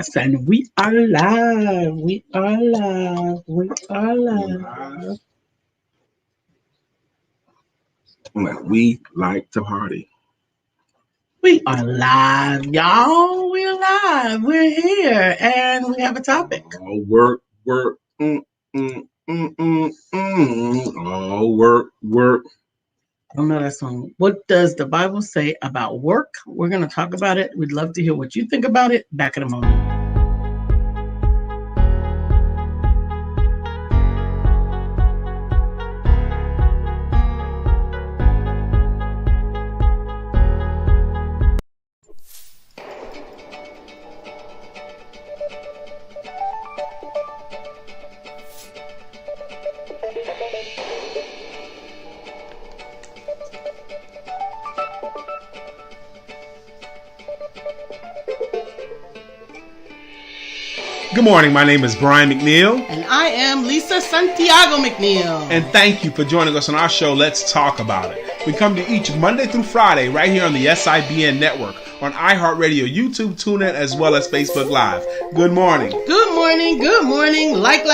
Yes, and we are live. We are live. We are live. We like to party. We are live, y'all. We're live. We're here, and we have a topic. Oh, work. Oh, work. I don't know that song. What does the Bible say about work? We're going to talk about it. We'd love to hear what you think about it. Back in a moment. Good morning. My name is Brian McNeill. And I am Lisa Santiago McNeill. And thank you for joining us on our show, Let's Talk About It. We come to each Monday through Friday right here on the SIBN network, on iHeartRadio, YouTube, TuneIn, as well as Facebook Live. Good morning. Good morning. Good morning. Like.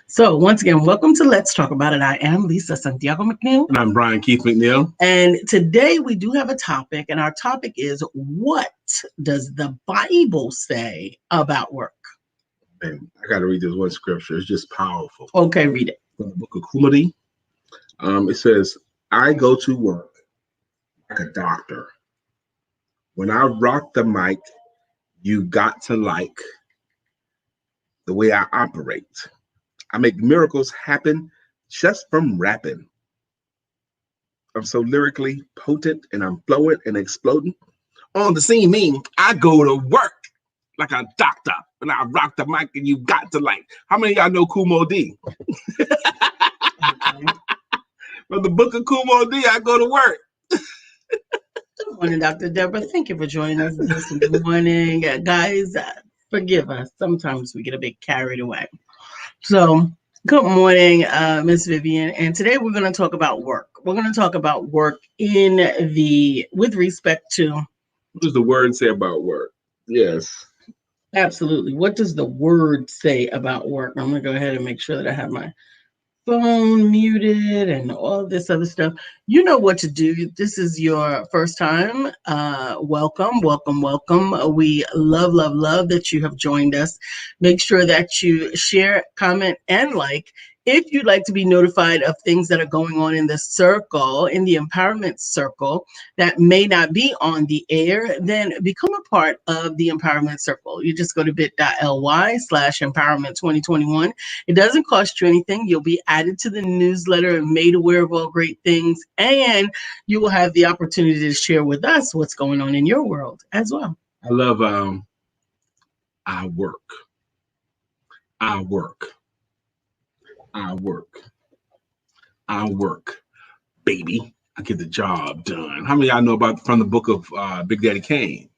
So once again, welcome to Let's Talk About It. I am Lisa Santiago McNeill. And I'm Brian Keith McNeill. And today we do have a topic, and our topic is, what does the Bible say about work? And I got to read this one scripture. It's just powerful. Okay, read it. From the book of Kumadi. It says, I go to work like a doctor. When I rock the mic, you got to like the way I operate. I make miracles happen just from rapping. I'm so lyrically potent, and I'm flowing and exploding. On the scene, I go to work like a doctor. When I rock the mic, and you got to like. How many of y'all know Kumo D? From the book of Kumo D, I go to work. Good morning, Dr. Deborah. Thank you for joining us this morning. Guys, forgive us. Sometimes we get a bit carried away. So, good morning, Miss Vivian. And today we're going to talk about work. We're going to talk about work with respect to. What does the word say about work? Yes. Absolutely. What does the word say about work? I'm going to go ahead and make sure that I have my phone muted and all this other stuff. You know what to do. This is your first time. Welcome. We love that you have joined us. Make sure that you share, comment, and like. If you'd like to be notified of things that are going on in the circle, in the empowerment circle, that may not be on the air, then become a part of the empowerment circle. You just go to bit.ly/empowerment2021. It doesn't cost you anything. You'll be added to the newsletter and made aware of all great things. And you will have the opportunity to share with us what's going on in your world as well. I love I work. I work, baby. I get the job done. How many of y'all know about from the book of Big Daddy Kane?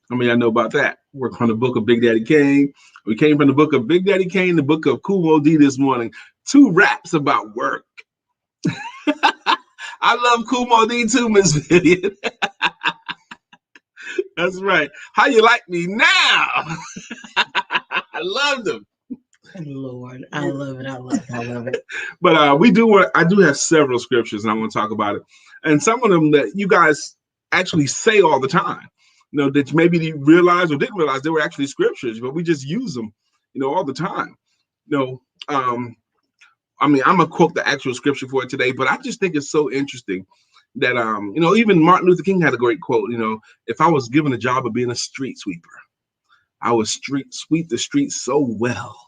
How many of y'all know about that? Work from the book of Big Daddy Kane. We came from the book of Big Daddy Kane, the book of Kumo D this morning. 2 raps about work. I love Kumo D too, Miss Vivian. That's right. How you like me now? I love them. Lord, I love it. But I do have several scriptures, and I want to talk about it. And some of them that you guys actually say all the time, that maybe you realize or didn't realize they were actually scriptures, but we just use them, all the time. I'm gonna quote the actual scripture for it today, but I just think it's so interesting that even Martin Luther King had a great quote. If I was given a job of being a street sweeper, I would sweep the streets so well.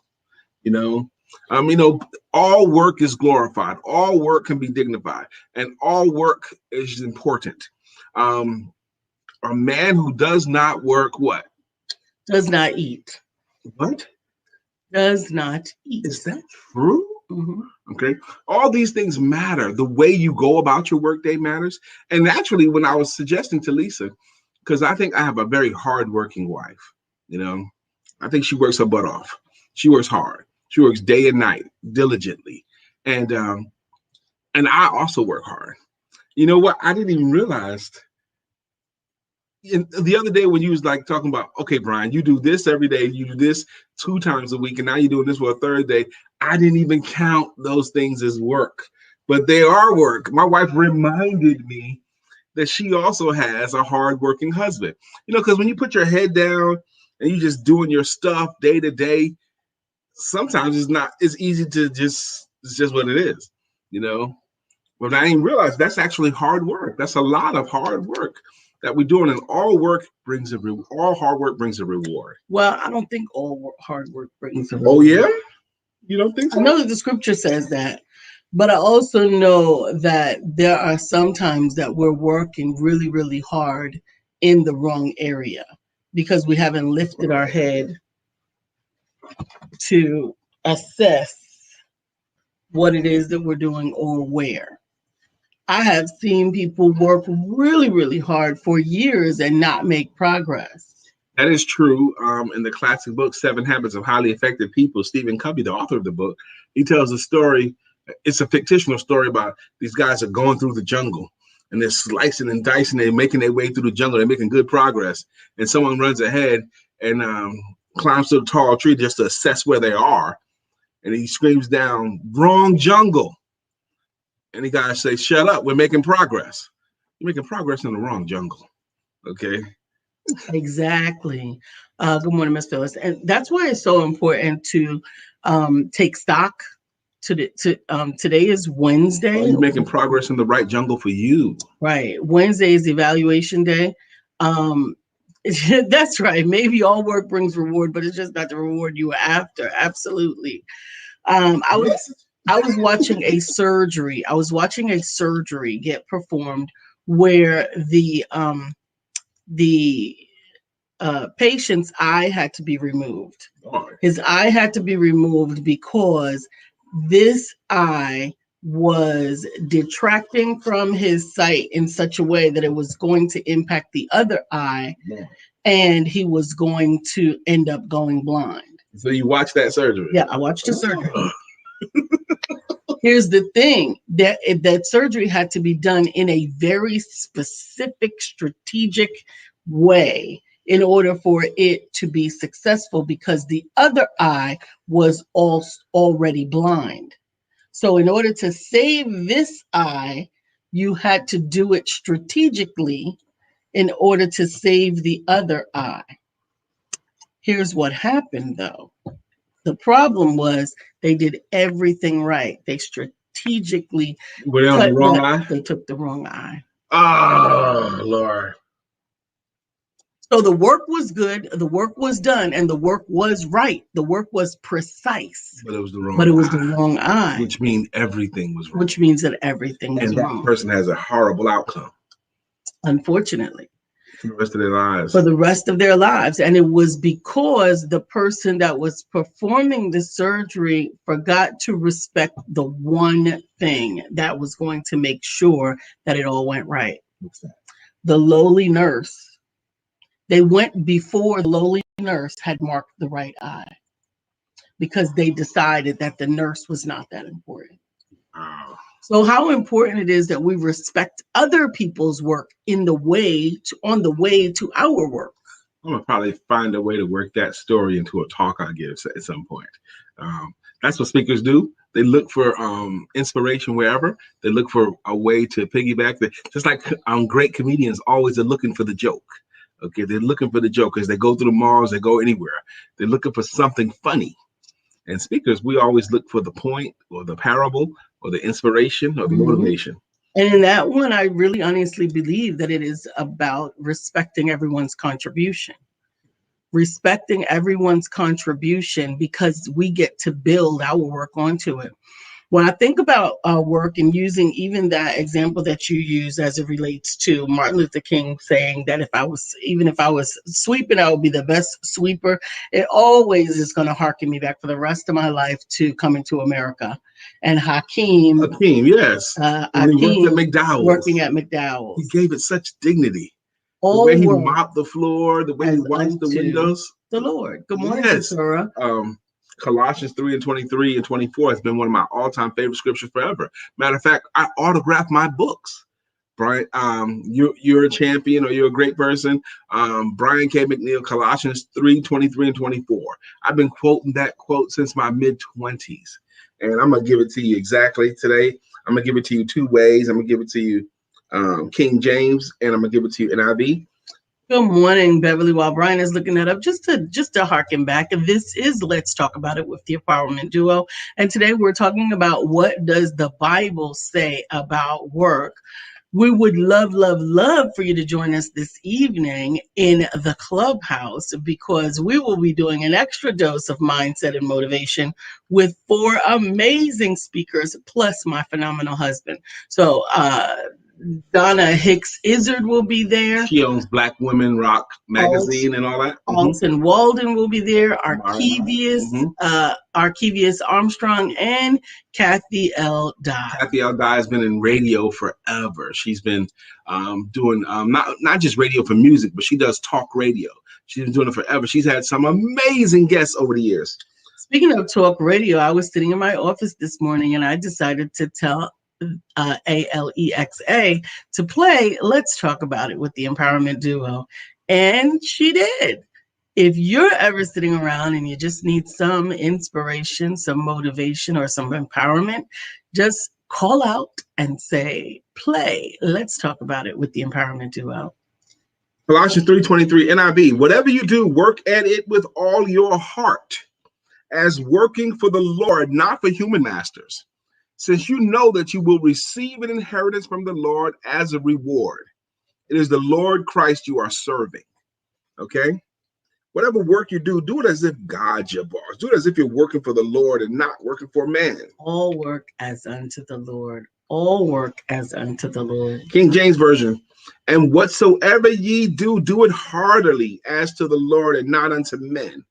All work is glorified. All work can be dignified, and all work is important. A man who does not work, what? Does not eat. What? Does not eat. Is that true? Mm-hmm. Okay. All these things matter. The way you go about your workday matters. And actually, when I was suggesting to Lisa, because I think I have a very hardworking wife, I think she works her butt off. She works hard. She works day and night, diligently. And I also work hard. You know what? I didn't even realize the other day when you was like talking about, okay, Brian, you do this every day, you do this 2 times a week, and now you're doing this for a third day. I didn't even count those things as work, but they are work. My wife reminded me that she also has a hardworking husband. Because when you put your head down and you just doing your stuff day to day, sometimes it's easy to it's just what it is, you know. But I didn't realize that's actually hard work. That's a lot of hard work that we're doing, and all hard work brings a reward. Well, I don't think all hard work brings a Oh reward. yeah, you don't think so? I know that the scripture says that, but I also know that there are some times that we're working really, really hard in the wrong area because we haven't lifted our head to assess what it is that we're doing or where. I have seen people work really, really hard for years and not make progress. That is true. In the classic book, 7 Habits of Highly Effective People, Stephen Covey, the author of the book, he tells a story. It's a fictional story about these guys are going through the jungle and they're slicing and dicing. They're making their way through the jungle. They're making good progress. And someone runs ahead and climbs to a tall tree just to assess where they are. And he screams down, "Wrong jungle." And the guys say, "Shut up. We're making progress." You're making progress in the wrong jungle. Okay. Exactly. Good morning, Miss Phyllis. And that's why it's so important to take stock. Today is Wednesday. You're making progress in the right jungle for you. Right. Wednesday is evaluation day. That's right. Maybe all work brings reward, but it's just not the reward you were after. Absolutely. I was watching a surgery. I was watching a surgery get performed where the patient's eye had to be removed. His eye had to be removed because this eye was detracting from his sight in such a way that it was going to impact the other eye, and he was going to end up going blind. So you watched that surgery? Yeah, I watched the surgery. Here's the thing, that surgery had to be done in a very specific, strategic way in order for it to be successful, because the other eye was already blind. So in order to save this eye, you had to do it strategically in order to save the other eye. Here's what happened, though. The problem was they did everything right. They strategically were they on the wrong eye? They took the wrong eye. Oh, Lord. So the work was good, the work was done, and the work was right. The work was precise. But it was the wrong the wrong eye. Which means everything was wrong. Which means that everything was wrong. And that person has a horrible outcome. Unfortunately. For the rest of their lives. For the rest of their lives. And it was because the person that was performing the surgery forgot to respect the one thing that was going to make sure that it all went right. What's that? The lowly nurse. They went before the lowly nurse had marked the right eye because they decided that the nurse was not that important. Oh. So how important it is that we respect other people's work on the way to our work. I'm gonna probably find a way to work that story into a talk I give at some point. That's what speakers do. They look for inspiration wherever. They look for a way to piggyback. Just like great comedians always are looking for the joke. Okay, they're looking for the joke as they go through the malls, they go anywhere. They're looking for something funny. And speakers, we always look for the point or the parable or the inspiration or the motivation. And in that one, I really honestly believe that it is about respecting everyone's contribution. Respecting everyone's contribution because we get to build our work onto it. When I think about work and using even that example that you use as it relates to Martin Luther King saying that if I was sweeping, I would be the best sweeper, it always is going to harken me back for the rest of my life to Coming to America. And Hakeem, yes. Hakeem working at McDowell's. He gave it such dignity. The way he mopped the floor, the way he wiped the windows. The Lord. Good morning, Sarah. Colossians 3:23 and 24 has been one of my all-time favorite scriptures forever. Matter of fact, I autograph my books Brian, you're a champion or you're a great person. Brian K. McNeill, Colossians 3:23 and 24. I've been quoting that quote since my mid-20s. And I'm going to give it to you exactly today. I'm going to give it to you two ways. I'm going to give it to you King James, and I'm going to give it to you NIV. Good morning, Beverly. While Brian is looking that up, just to harken back, this is Let's Talk About It with the Empowerment Duo. And today we're talking about what does the Bible say about work. We would love for you to join us this evening in the clubhouse, because we will be doing an extra dose of mindset and motivation with 4 amazing speakers, plus my phenomenal husband. So, Donna Hicks Izzard will be there. She owns Black Women Rock magazine and all that. Alton Walden will be there. Arkevius Armstrong and Kathy L. Dye. Kathy L. Dye has been in radio forever. She's been doing not just radio for music, but she does talk radio. She's been doing it forever. She's had some amazing guests over the years. Speaking of talk radio, I was sitting in my office this morning and I decided to tell Alexa to play Let's Talk About It with the Empowerment Duo. And she did. If you're ever sitting around and you just need some inspiration, some motivation, or some empowerment, just call out and say, play Let's Talk About It with the Empowerment Duo. Colossians 3:23 NIV. Whatever you do, work at it with all your heart, as working for the Lord, not for human masters, since you know that you will receive an inheritance from the Lord as a reward. It is the Lord Christ you are serving. Okay? Whatever work you do, do it as if God's your boss. Do it as if you're working for the Lord and not working for man. All work as unto the Lord. All work as unto the Lord. King James Version. And whatsoever ye do, do it heartily as to the Lord and not unto men.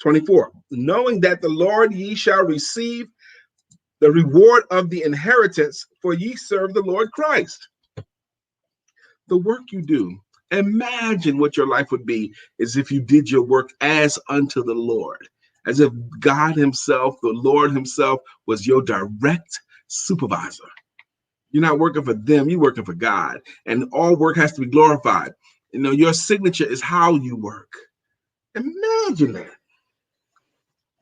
24. Knowing that the Lord ye shall receive the reward of the inheritance, for ye serve the Lord Christ. The work you do, imagine what your life would be as if you did your work as unto the Lord, as if God himself, the Lord himself, was your direct supervisor. You're not working for them, you're working for God. And all work has to be glorified. You know, your signature is how you work. Imagine that.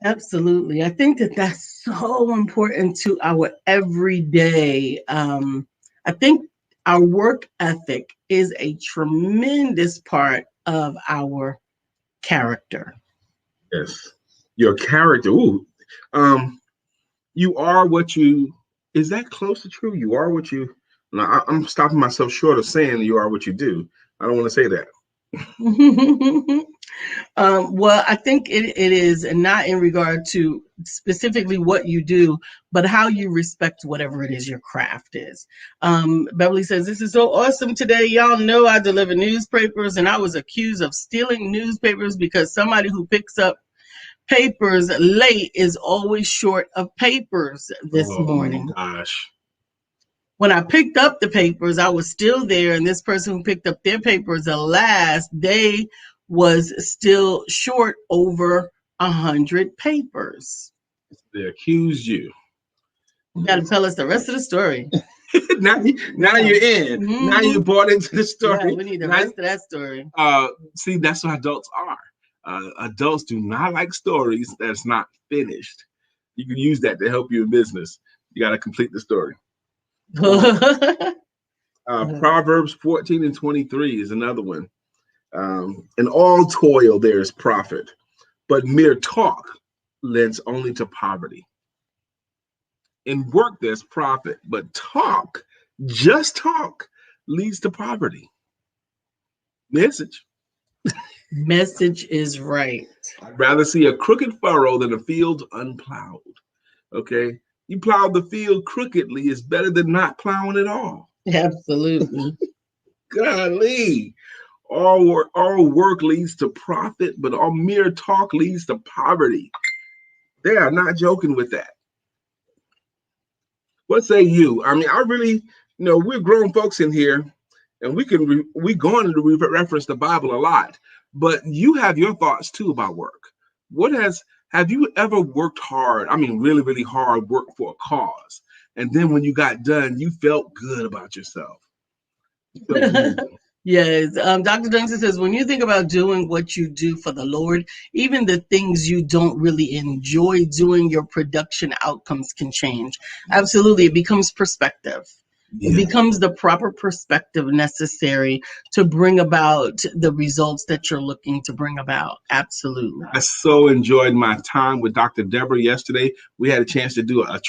Absolutely. I think that that's so important to our everyday. I think our work ethic is a tremendous part of our character. Yes. Your character. Ooh. You are what you, is that close to true? You are what you, no, I'm stopping myself short of saying you are what you do. I don't want to say that. Well, I think it is not in regard to specifically what you do, but how you respect whatever it is your craft is. Beverly says, this is so awesome today. Y'all know I deliver newspapers, and I was accused of stealing newspapers because somebody who picks up papers late is always short of papers this morning. Oh, gosh. When I picked up the papers, I was still there, and this person who picked up their papers last, they was still short over 100 papers. They accused you. You got to tell us the rest of the story. now you're in. Mm-hmm. Now you bought into the story. Yeah, we need the rest of that story. See, that's what adults are. Adults do not like stories that's not finished. You can use that to help you in business. You got to complete the story. Proverbs 14:23 is another one. In all toil there is profit, but mere talk leads only to poverty. In work there's profit, but talk, just talk, leads to poverty. Message is right. I'd rather see a crooked furrow than a field unplowed. Okay, you plow the field crookedly is better than not plowing at all. Absolutely. Golly. All work leads to profit, but all mere talk leads to poverty. They are not joking with that. What say you? I mean, I really, we're grown folks in here, and we going to reference the Bible a lot, but you have your thoughts too about work. Have you ever worked hard? I mean, really, really hard work for a cause, and then when you got done, you felt good about yourself. So amazing. Yes. Dr. Johnson says, when you think about doing what you do for the Lord, even the things you don't really enjoy doing, your production outcomes can change. Absolutely. It becomes perspective. It Yeah. becomes the proper perspective necessary to bring about the results that you're looking to bring about. Absolutely. I so enjoyed my time with Dr. Deborah yesterday. We had a chance to do a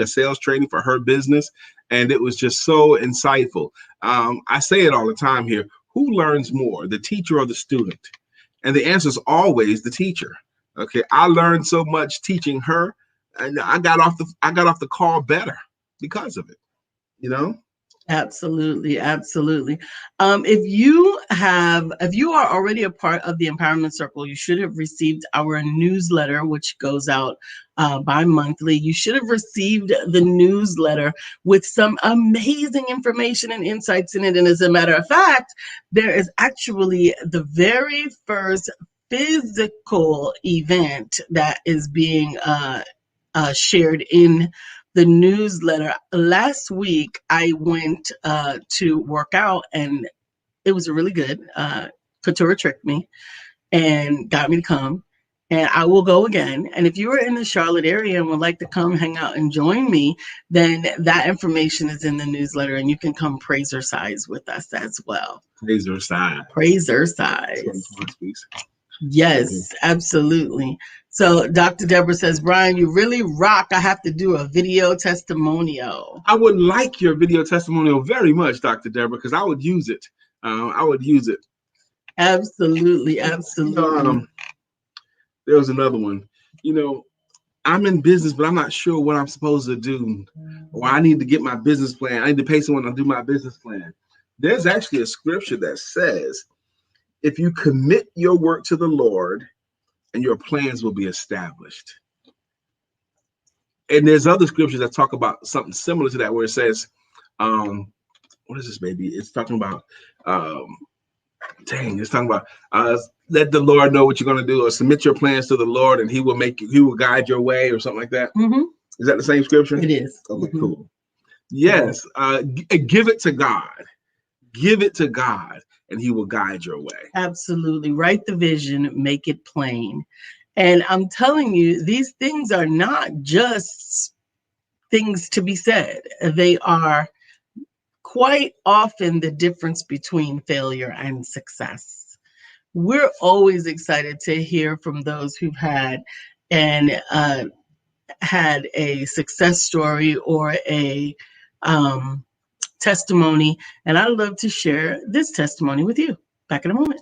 sales training for her business, and it was just so insightful. I say it all the time here. Who learns more, the teacher or the student? And the answer is always the teacher. Okay, I learned so much teaching her, and I got off the call better because of it. You know. Absolutely, absolutely. If you are already a part of the Empowerment Circle, you should have received our newsletter, which goes out bi-monthly. You should have received the newsletter with some amazing information and insights in it. And as a matter of fact, there is actually the very first physical event that is being shared in the newsletter. Last week, I went to work out, and it was really good. Couture tricked me and got me to come. And I will go again. And if you are in the Charlotte area and would like to come hang out and join me, then that information is in the newsletter, and you can come praise or size with us as well. Praise her side. Praise or size. Yes, absolutely. So Dr. Deborah says, Brian, you really rock. I have to do a video testimonial. I would like your video testimonial very much, Dr. Deborah, because I would use it. Absolutely, absolutely. There was another one. I'm in business, but I'm not sure what I'm supposed to do. Or I need to get my business plan. I need to pay someone to do my business plan. There's actually a scripture that says, if you commit your work to the Lord, and your plans will be established. And there's other scriptures that talk about something similar to that, where it says, what is this, baby? It's talking about, it's talking about, let the Lord know what you're going to do, or submit your plans to the Lord, and he will guide your way, or something like that. Mm-hmm. Is that the same scripture? It is. Okay, cool. Yes. Give it to God. Give it to God, and he will guide your way. Absolutely. Write the vision, make it plain. And I'm telling you, these things are not just things to be said. They are quite often the difference between failure and success. We're always excited to hear from those who've had a success story or a testimony, and I'd love to share this testimony with you. Back in a moment.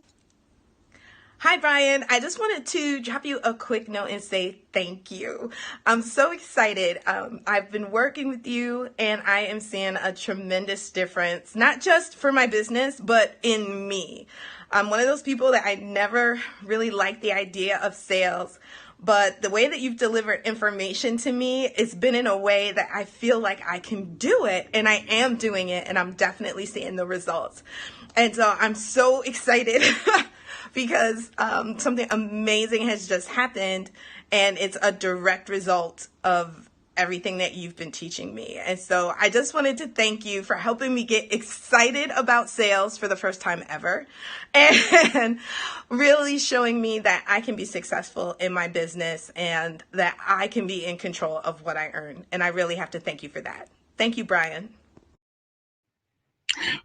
Hi, Brian. I just wanted to drop you a quick note and say thank you. I'm so excited. I've been working with you, and I am seeing a tremendous difference, not just for my business, but in me. I'm one of those people that I never really liked the idea of sales. But the way that you've delivered information to me, it's been in a way that I feel like I can do it, and I am doing it, and I'm definitely seeing the results. And so I'm so excited because something amazing has just happened, and it's a direct result of everything that you've been teaching me. And so I just wanted to thank you for helping me get excited about sales for the first time ever, and really showing me that I can be successful in my business and that I can be in control of what I earn. And I really have to thank you for that. Thank you, Brian.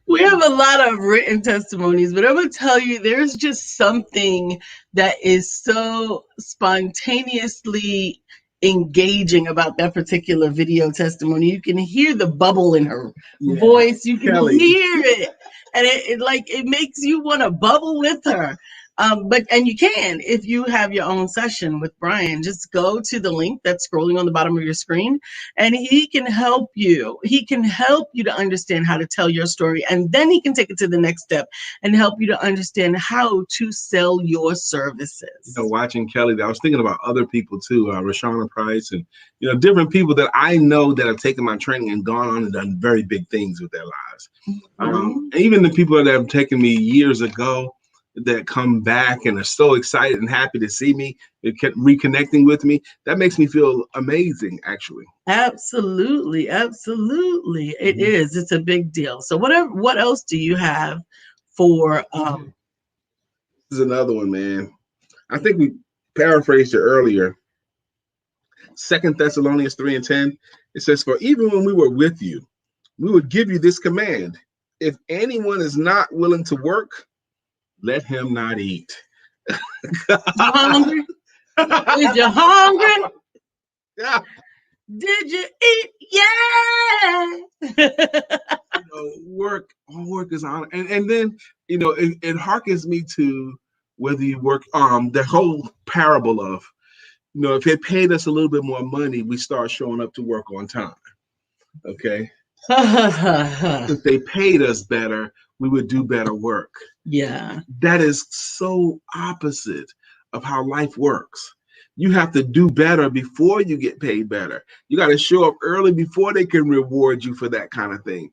We have a lot of written testimonies, but I'm going to tell you, there's just something that is so spontaneously engaging about that particular video testimony. You can hear the bubble in her voice. You can hear it. And it makes you want to bubble with her. And you can, if you have your own session with Brian, just go to the link that's scrolling on the bottom of your screen, and he can help you. He can help you to understand how to tell your story, and then he can take it to the next step and help you to understand how to sell your services. Watching Kelly, I was thinking about other people too, Rashana Price, and different people that I know that have taken my training and gone on and done very big things with their lives. And even the people that have taken me years ago, that come back and are so excited and happy to see me, they kept reconnecting with me. That makes me feel amazing, actually. Absolutely, absolutely. It Mhm. is. It's a big deal. So what else do you have for This is another one, man. I think we paraphrased it earlier. Second Thessalonians 3:10. It says, "For even when we were with you, we would give you this command: if anyone is not willing to work, let him not eat." you hungry? Is you hungry? Yeah. Did you eat? Yeah. Work, all work is honor. And then, it harkens me to whether you work, the whole parable of, if they paid us a little bit more money, we start showing up to work on time. Okay. If they paid us better, we would do better work. Yeah. That is so opposite of how life works. You have to do better before you get paid better. You got to show up early before they can reward you for that kind of thing.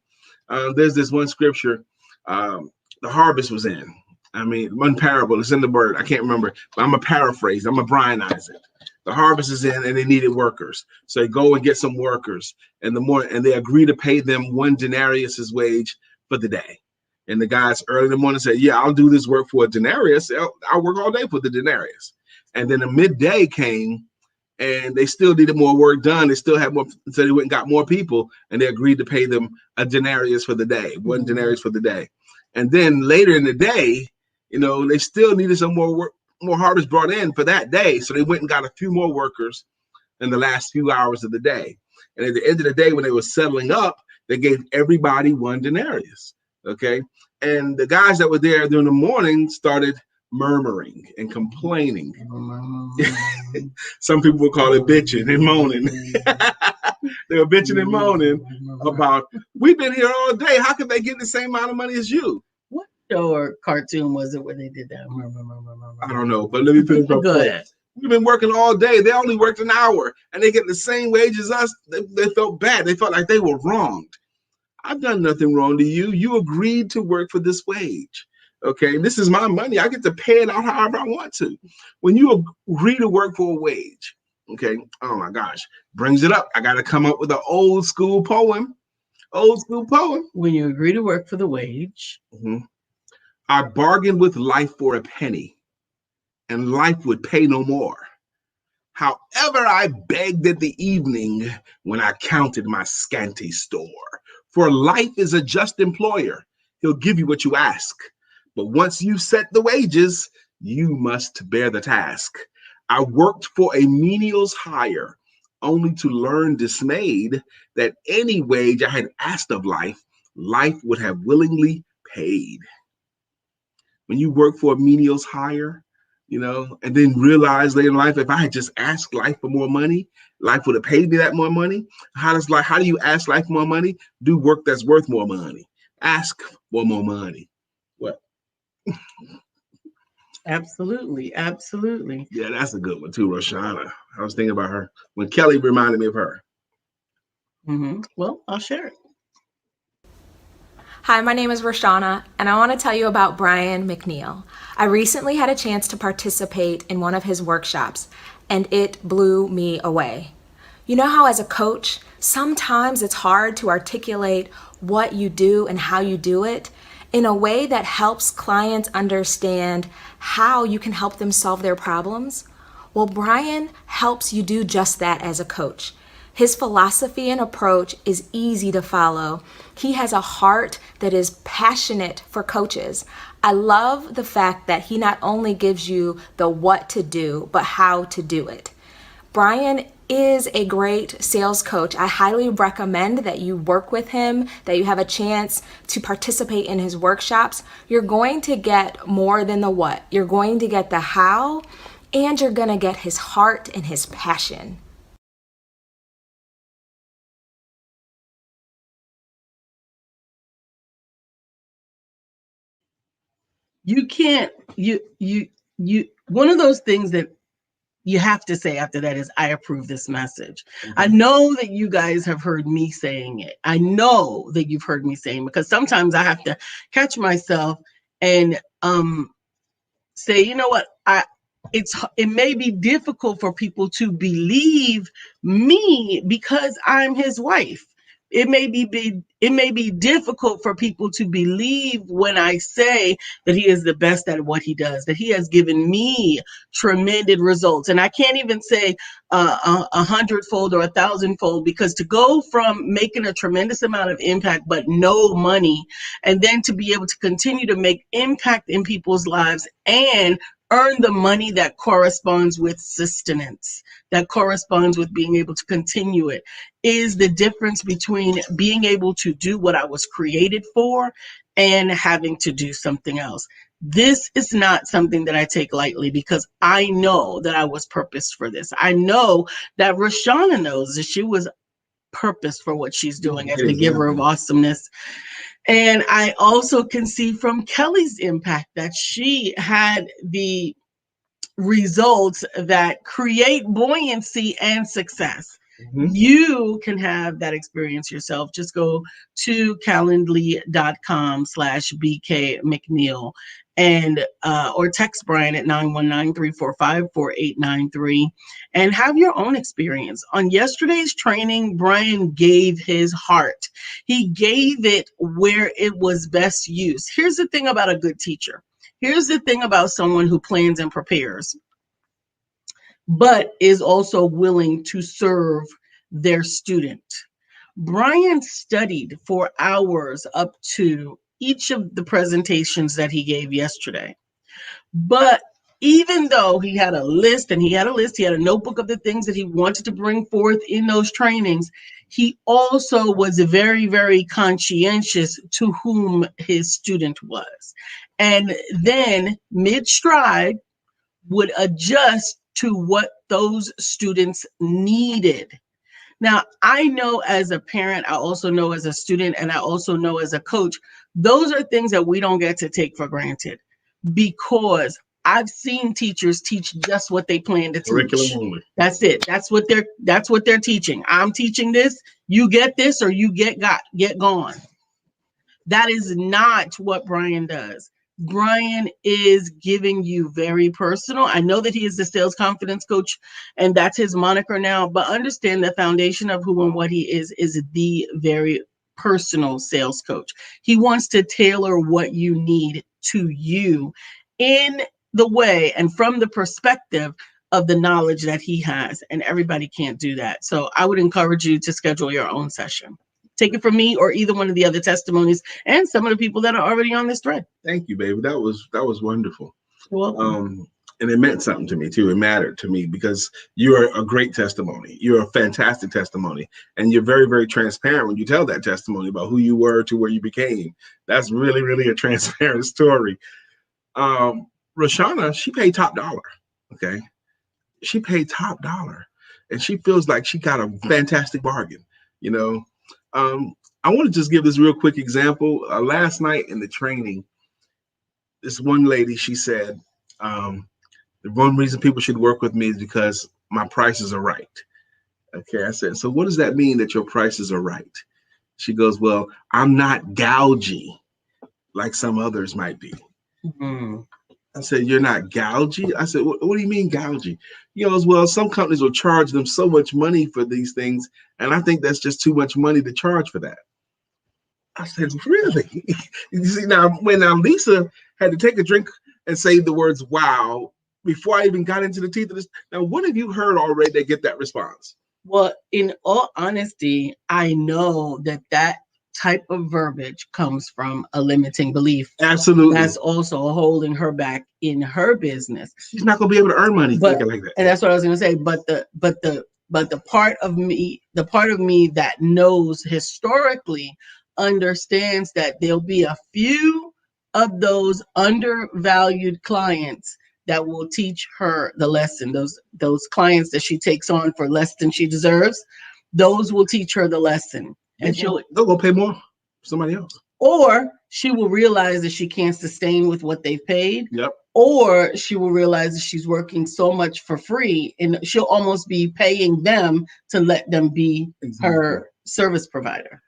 There's this one scripture, the harvest was in. I mean, one parable, it's in the word. I can't remember, but I'm a paraphrase. I'm a Brianize it. The harvest is in and they needed workers. So they go and get some workers and they agree to pay them 1 denarius's wage for the day. And the guys early in the morning said, yeah, I'll do this work for a denarius. I'll work all day for the denarius. And then the midday came and they still needed more work done. They still had more, so they went and got more people and they agreed to pay them a denarius for the day, 1 denarius for the day. And then later in the day, they still needed some more work, more harvest brought in for that day. So they went and got a few more workers in the last few hours of the day. And at the end of the day, when they were settling up, they gave everybody 1 denarius. Okay. And the guys that were there during the morning started murmuring and complaining. Some people would call it bitching and moaning. They were bitching and moaning about, we've been here all day. How can they get the same amount of money as you? What show or cartoon was it where they did that? I don't know, but let me finish my point. We've been working all day. They only worked an hour and they get the same wage as us. They felt bad. They felt like they were wronged. I've done nothing wrong to you. You agreed to work for this wage. Okay, this is my money. I get to pay it out however I want to. When you agree to work for a wage, okay, oh my gosh, brings it up. I got to come up with an old school poem. When you agree to work for the wage. I bargained with life for a penny, and life would pay no more. However, I begged at the evening when I counted my scanty store. For life is a just employer. He'll give you what you ask. But once you set the wages, you must bear the task. I worked for a menial's hire, only to learn dismayed that any wage I had asked of life, life would have willingly paid. When you work for a menial's hire, and then realize later in life, if I had just asked life for more money, life would have paid me that more money. How do you ask life for more money? Do work that's worth more money. Ask for more money. What? Absolutely. Absolutely. Yeah, that's a good one too, Roshana. I was thinking about her when Kelly reminded me of her. Well, I'll share it. Hi, my name is Roshana, and I want to tell you about Brian McNeill. I recently had a chance to participate in one of his workshops, and it blew me away. You know how as a coach, sometimes it's hard to articulate what you do and how you do it in a way that helps clients understand how you can help them solve their problems? Well, Brian helps you do just that as a coach. His philosophy and approach is easy to follow. He has a heart that is passionate for coaches. I love the fact that he not only gives you the what to do, but how to do it. Brian is a great sales coach. I highly recommend that you work with him, that you have a chance to participate in his workshops. You're going to get more than the what. You're going to get the how, and you're going to get his heart and his passion. You can't, one of those things that you have to say after that is, I approve this message. I know that you guys have heard me saying it. I know that you've heard me saying, because sometimes I have to catch myself and say, you know what, it may be difficult for people to believe me because I'm his wife. It may be difficult for people to believe when I say that he is the best at what he does, that he has given me tremendous results. And I can't even say a hundredfold or a thousandfold, because to go from making a tremendous amount of impact but no money, and then to be able to continue to make impact in people's lives and earn the money that corresponds with sustenance, that corresponds with being able to continue it, is the difference between being able to do what I was created for and having to do something else. This is not something that I take lightly, because I know that I was purposed for this. I know that Rashana knows that she was purposed for what she's doing as the giver of awesomeness. And I also can see from Kelly's impact that she had the results that create buoyancy and success. You can have that experience yourself. Just go to calendly.com/BK McNeill and or text Brian at 919-345-4893 and have your own experience. On yesterday's training, Brian gave his heart. He gave it where it was best used. Here's the thing about a good teacher. Here's the thing about someone who plans and prepares, but is also willing to serve their student. Brian studied for hours up to each of the presentations that he gave yesterday. But even though he had a list, he had a notebook of the things that he wanted to bring forth in those trainings, he also was very, very conscientious to whom his student was. And then mid-stride would adjust to what those students needed. Now, I know as a parent, I also know as a student, and I also know as a coach, those are things that we don't get to take for granted, because I've seen teachers teach just what they plan to teach. Curriculum only. That's it. That's what they're teaching. I'm teaching this. You get this, or you get gone. That is not what Brian does. Brian is giving you very personal. I know that he is the sales confidence coach, and that's his moniker now, but understand the foundation of who and what he is the very personal sales coach. He wants to tailor what you need to you in the way and from the perspective of the knowledge that he has, and everybody can't do that. So I would encourage you to schedule your own session. Take it from me or either one of the other testimonies and some of the people that are already on this thread. Thank you, baby. That was wonderful. Well, and it meant something to me too. It mattered to me because you are a great testimony. You're a fantastic testimony, and you're very, very transparent when you tell that testimony about who you were to where you became. That's really, really a transparent story. Rashana, she paid top dollar. Okay, she paid top dollar, and she feels like she got a fantastic bargain. You know. I want to just give this real quick example. Last night in the training, this one lady, she said, the one reason people should work with me is because my prices are right. Okay, I said, so what does that mean that your prices are right? She goes, well, I'm not gougy like some others might be. Mm-hmm. I said, you're not gougy? I said, what do you mean gougy? He goes, well, some companies will charge them so much money for these things, and I think that's just too much money to charge for that. I said, really? You see, now, when Lisa had to take a drink and say the words, wow, before I even got into the teeth of this, now, what have you heard already that get that response? Well, in all honesty, I know that type of verbiage comes from a limiting belief. Absolutely. That's also holding her back in her business. She's not going to be able to earn money thinking like that. And that's what I was going to say. But the part of me that knows historically understands that there'll be a few of those undervalued clients that will teach her the lesson. Those clients that she takes on for less than she deserves, those will teach her the lesson. And they'll go pay more for somebody else. Or she will realize that she can't sustain with what they've paid. Yep. Or she will realize that she's working so much for free, and she'll almost be paying them to let them be her service provider.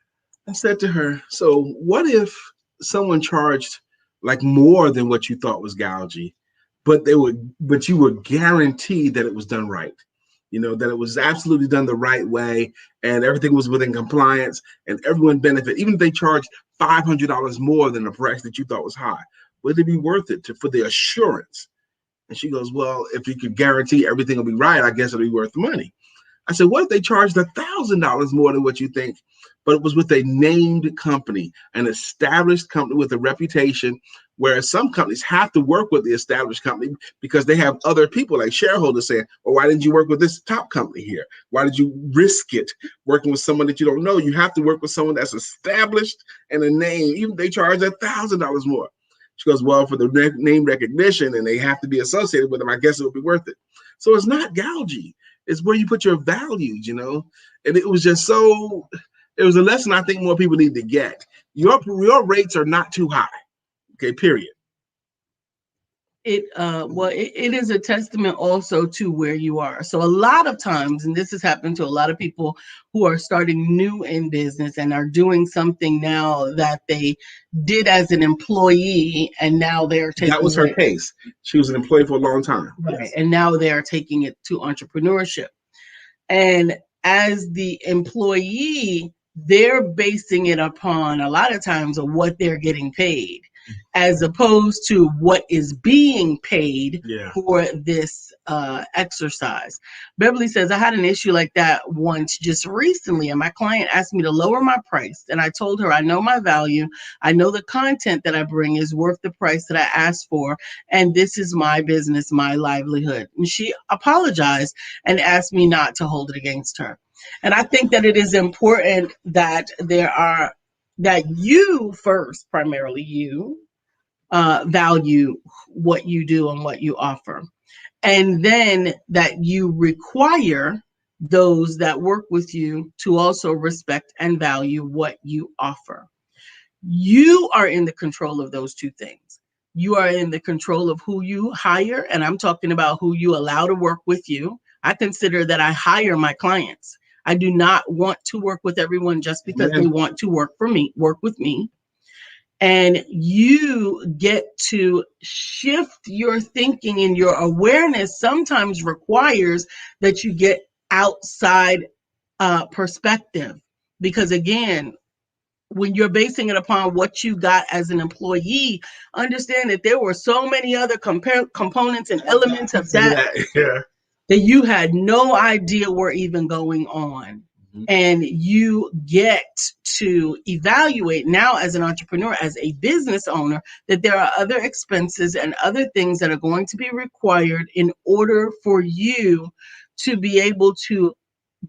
I said to her, so what if someone charged like more than what you thought was gougy but you were guaranteed that it was done right. That it was absolutely done the right way, and everything was within compliance, and everyone benefit. Even if they charged $500 more than the price that you thought was high, would it be worth it for the assurance? And she goes, well, if you could guarantee everything will be right, I guess it'll be worth the money. I said, what if they charged $1,000 more than what you think, but it was with a named company, an established company with a reputation, whereas some companies have to work with the established company because they have other people like shareholders saying, well, why didn't you work with this top company here? Why did you risk it working with someone that you don't know? You have to work with someone that's established and a name, even if they charge $1,000 more. She goes, well, for the name recognition and they have to be associated with them, I guess it would be worth it. So it's not gouging. It's where you put your values, and it was just it was a lesson I think more people need to get. Your rates are not too high. Okay, period. It is a testament also to where you are. So a lot of times, and this has happened to a lot of people who are starting new in business and are doing something now that they did as an employee, and now they're taking that was her case. She was an employee for a long time. Right. Yes. And now they're taking it to entrepreneurship. And as the employee, they're basing it upon a lot of times of what they're getting paid, as opposed to what is being paid for this exercise. Beverly says, I had an issue like that once just recently, and my client asked me to lower my price. And I told her, I know my value. I know the content that I bring is worth the price that I asked for. And this is my business, my livelihood. And she apologized and asked me not to hold it against her. And I think that it is important that that you first, primarily you, value what you do and what you offer. And then that you require those that work with you to also respect and value what you offer. You are in the control of those two things. You are in the control of who you hire, and I'm talking about who you allow to work with you. I consider that I hire my clients. I do not want to work with everyone just because they want to work with me. And you get to shift your thinking, and your awareness sometimes requires that you get outside perspective. Because again, when you're basing it upon what you got as an employee, understand that there were so many other components and elements of that that you had no idea were even going on. And you get to evaluate now as an entrepreneur, as a business owner, that there are other expenses and other things that are going to be required in order for you to be able to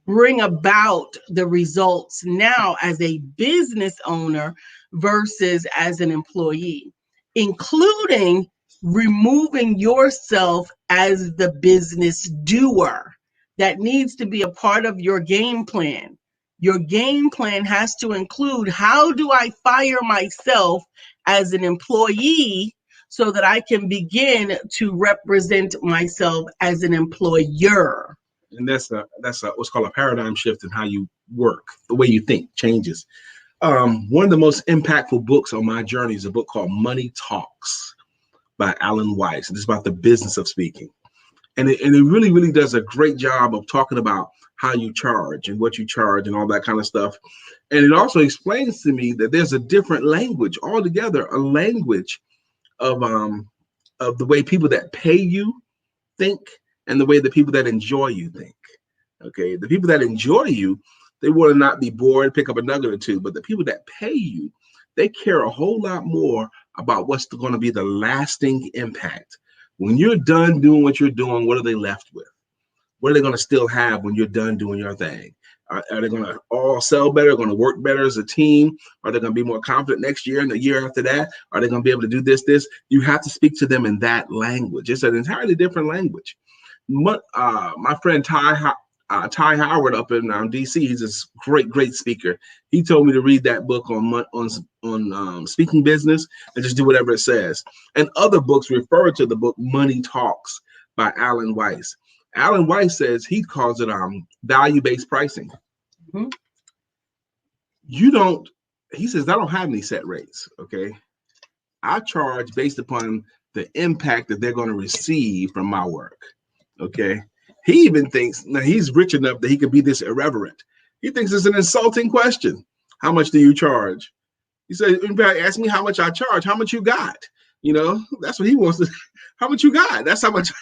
bring about the results now as a business owner versus as an employee, including removing yourself as the business doer. That needs to be a part of your game plan. Your game plan has to include, how do I fire myself as an employee so that I can begin to represent myself as an employer? And that's what's called a paradigm shift in how you work. The way you think changes. One of the most impactful books on my journey is a book called Money Talks by Alan Weiss. It's about the business of speaking. And it really, really does a great job of talking about how you charge and what you charge and all that kind of stuff. And it also explains to me that there's a different language altogether, a language of the way people that pay you think and the way the people that enjoy you think. Okay, the people that enjoy you, they want to not be bored, pick up a nugget or two. But the people that pay you, they care a whole lot more about what's going to be the lasting impact. When you're done doing what you're doing, what are they left with? What are they going to still have when you're done doing your thing? Are they going to all sell better, going to work better as a team? Are they going to be more confident next year and the year after that? Are they going to be able to do this? You have to speak to them in that language. It's an entirely different language. My friend Ty Howard up in DC, he's this great speaker. He told me to read that book on speaking business and just do whatever it says. And other books refer to the book Money Talks by Alan Weiss. Alan Weiss says, he calls it value-based pricing. Mm-hmm. He says, I don't have any set rates. Okay, I charge based upon the impact that they're going to receive from my work. Okay. He even thinks, now he's rich enough that he could be this irreverent. He thinks it's an insulting question. How much do you charge? He said, anybody ask me how much I charge, how much you got? You know, that's what he wants to, how much you got? That's how much.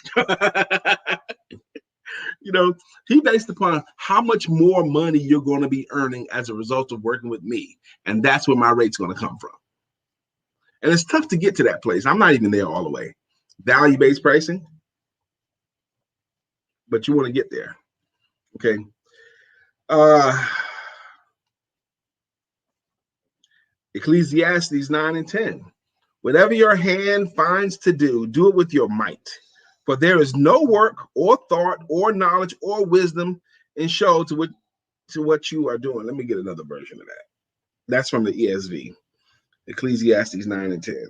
You know, he based upon how much more money you're going to be earning as a result of working with me. And that's where my rate's going to come from. And it's tough to get to that place. I'm not even there all the way. Value-based pricing, but you want to get there. Okay. Ecclesiastes 9 and 10. Whatever your hand finds to do, do it with your might. For there is no work or thought or knowledge or wisdom in show to what you are doing. Let me get another version of that. That's from the ESV. Ecclesiastes 9 and 10.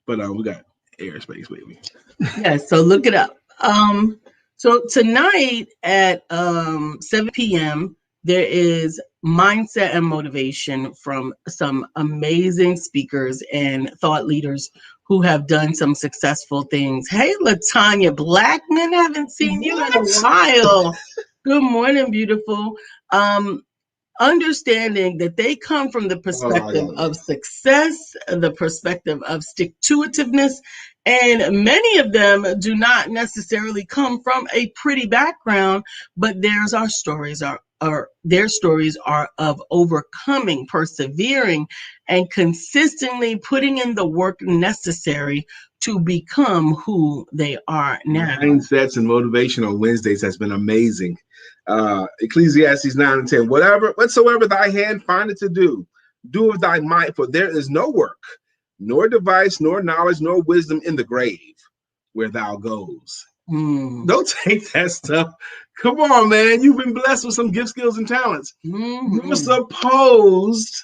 But we got airspace, baby. Yeah, so look it up. So tonight at 7 p.m., there is mindset and motivation from some amazing speakers and thought leaders who have done some successful things. Hey, LaTanya Blackman, haven't seen you in a while. Good morning, beautiful. Understanding that they come from the perspective of success, the perspective of stick-to-itiveness, and many of them do not necessarily come from a pretty background, but their stories are of overcoming, persevering, and consistently putting in the work necessary to become who they are now. Mindsets and motivation on Wednesdays has been amazing. Ecclesiastes 9 and 10. Whatsoever thy hand findeth to do, do with thy might, for there is no work, nor device, nor knowledge, nor wisdom in the grave where thou goes. Don't take that stuff. Come on, man. You've been blessed with some gift, skills, and talents. You're supposed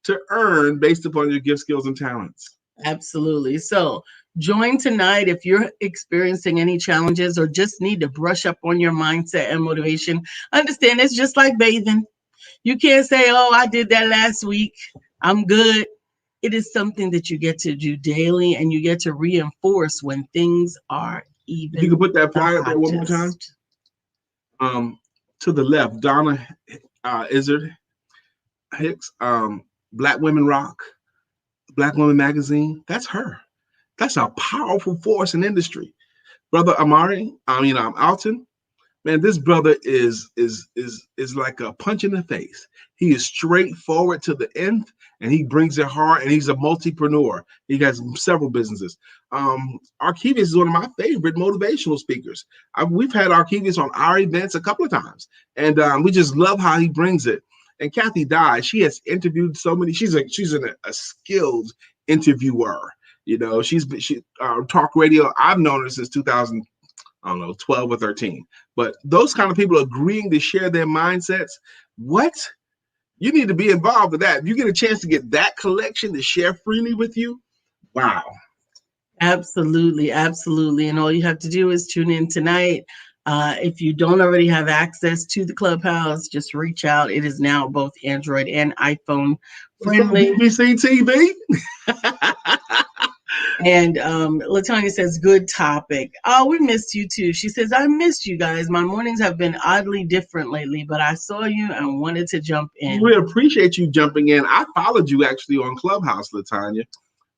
to earn based upon your gift, skills, and talents. Absolutely. So join tonight if you're experiencing any challenges or just need to brush up on your mindset and motivation. Understand it's just like bathing. You can't say, oh, I did that last week, I'm good. It is something that you get to do daily, and you get to reinforce when things are even. You can put that flyer up there one more time. To the left, Donna Izzard Hicks, Black Women Rock, Black Women Magazine. That's her. That's a powerful force in industry. Brother Alton, man, this brother is like a punch in the face. He is straightforward to the end, and he brings it hard, and he's a multipreneur. He has several businesses. Arkevius is one of my favorite motivational speakers. We've had Arkevius on our events a couple of times, and we just love how he brings it. And Kathy Dye, she has interviewed so many. She's a skilled interviewer. You know, she talk radio. I've known her since 2000. I don't know, 12 or 13. But those kind of people agreeing to share their mindsets, what? You need to be involved with that. If you get a chance to get that collection to share freely with you, wow. Absolutely, absolutely. And all you have to do is tune in tonight. If you don't already have access to the Clubhouse, just reach out. It is now both Android and iPhone friendly. BBC TV. And LaTanya says, good topic. Oh, we missed you too. She says, I missed you guys. My mornings have been oddly different lately, but I saw you and wanted to jump in. We appreciate you jumping in. I followed you actually on Clubhouse, LaTanya,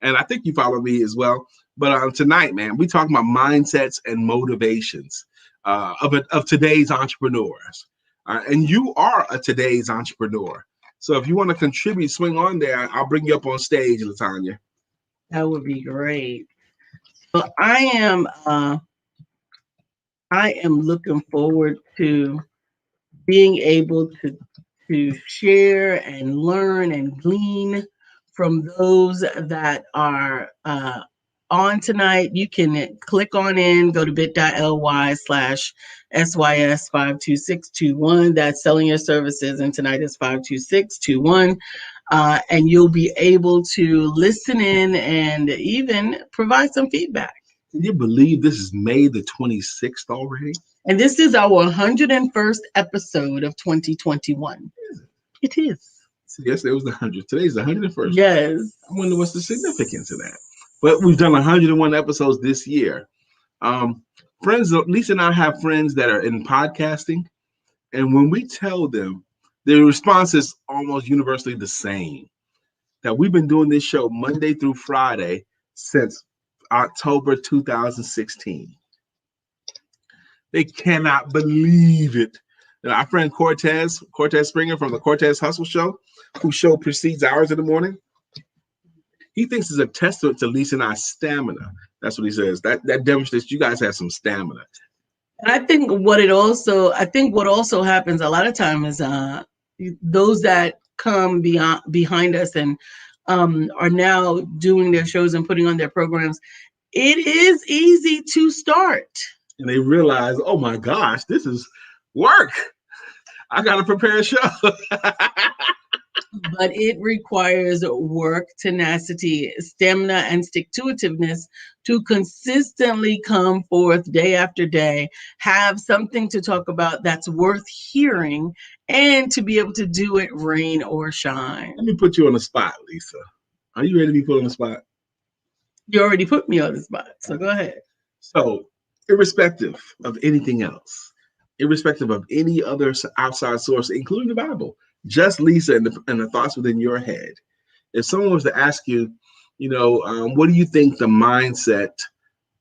and I think you followed me as well. But tonight, man, we talking about mindsets and motivations of today's entrepreneurs. And you are a today's entrepreneur. So if you want to contribute, swing on there. I'll bring you up on stage, LaTanya. That would be great. So I am looking forward to being able to share and learn and glean from those that are on tonight. You can click on in, go to bit.ly/SYS52621. That's selling your services, and tonight is 52621. And you'll be able to listen in and even provide some feedback. Can you believe this is May the 26th already? And this is our 101st episode of 2021. It is. Yesterday was the 100th. Today's the 101st. Yes. I wonder what's the significance of that. But we've done 101 episodes this year. Friends, Lisa and I have friends that are in podcasting, and when we tell them, their response is almost universally the same. That we've been doing this show Monday through Friday since October 2016. They cannot believe it. Our friend Cortez Springer from the Cortez Hustle Show, whose show precedes ours in the morning, he thinks it's a testament to Lisa and I's stamina. That's what he says. That demonstrates you guys have some stamina. And I think what also happens a lot of times is those that come behind us and are now doing their shows and putting on their programs, it is easy to start. And they realize, oh my gosh, this is work. I got to prepare a show. But it requires work, tenacity, stamina, and stick-to-itiveness to consistently come forth day after day, have something to talk about that's worth hearing, and to be able to do it rain or shine. Let me put you on the spot, Lisa. Are you ready to be put on the spot? You already put me on the spot, so go ahead. So, irrespective of anything else, irrespective of any other outside source, including the Bible, just Lisa and the thoughts within your head. If someone was to ask you, what do you think the mindset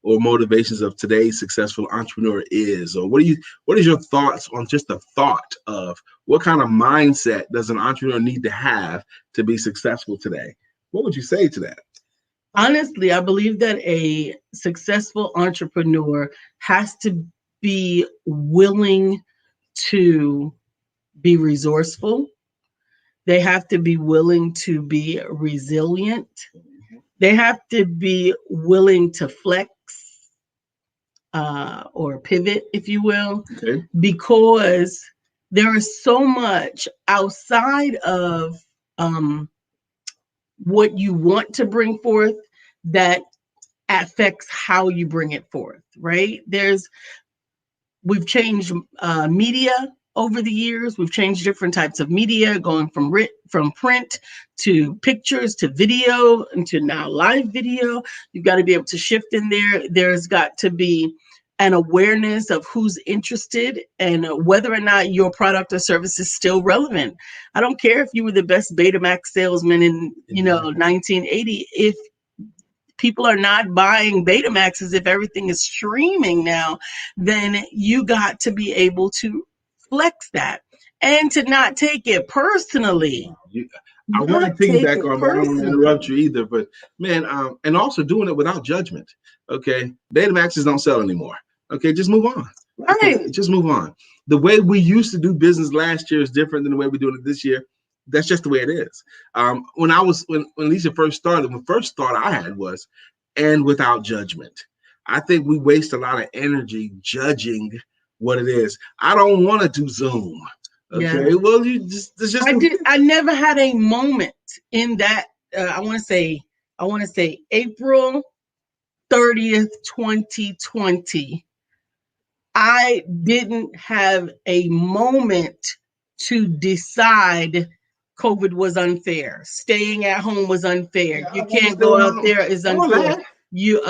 or motivations of today's successful entrepreneur is, or what is your thoughts on just the thought of what kind of mindset does an entrepreneur need to have to be successful today? What would you say to that? Honestly, I believe that a successful entrepreneur has to be willing to be resourceful. They have to be willing to be resilient. They have to be willing to flex or pivot, if you will, Okay. because there is so much outside of what you want to bring forth that affects how you bring it forth, right? We've changed media over the years. We've changed different types of media, going from print to pictures to video and to now live video. You've got to be able to shift in there. There's got to be an awareness of who's interested and whether or not your product or service is still relevant. I don't care if you were the best Betamax salesman in 1980. If people are not buying Betamaxes, if everything is streaming now, then you got to be able to flex that and to not take it personally. I want to piggyback on, but I don't want to interrupt you either. But man, and also doing it without judgment. Okay, Betamaxes don't sell anymore. Okay, just move on. Right. Okay, just move on. The way we used to do business last year is different than the way we're doing it this year. That's just the way it is. When Lisa first started, the first thought I had was, and without judgment. I think we waste a lot of energy judging what it is. I don't want to do Zoom. Okay, well, I never had a moment in that. I want to say April 30th, 2020. I didn't have a moment to decide COVID was unfair. Staying at home was unfair. You can't go out there is unfair. You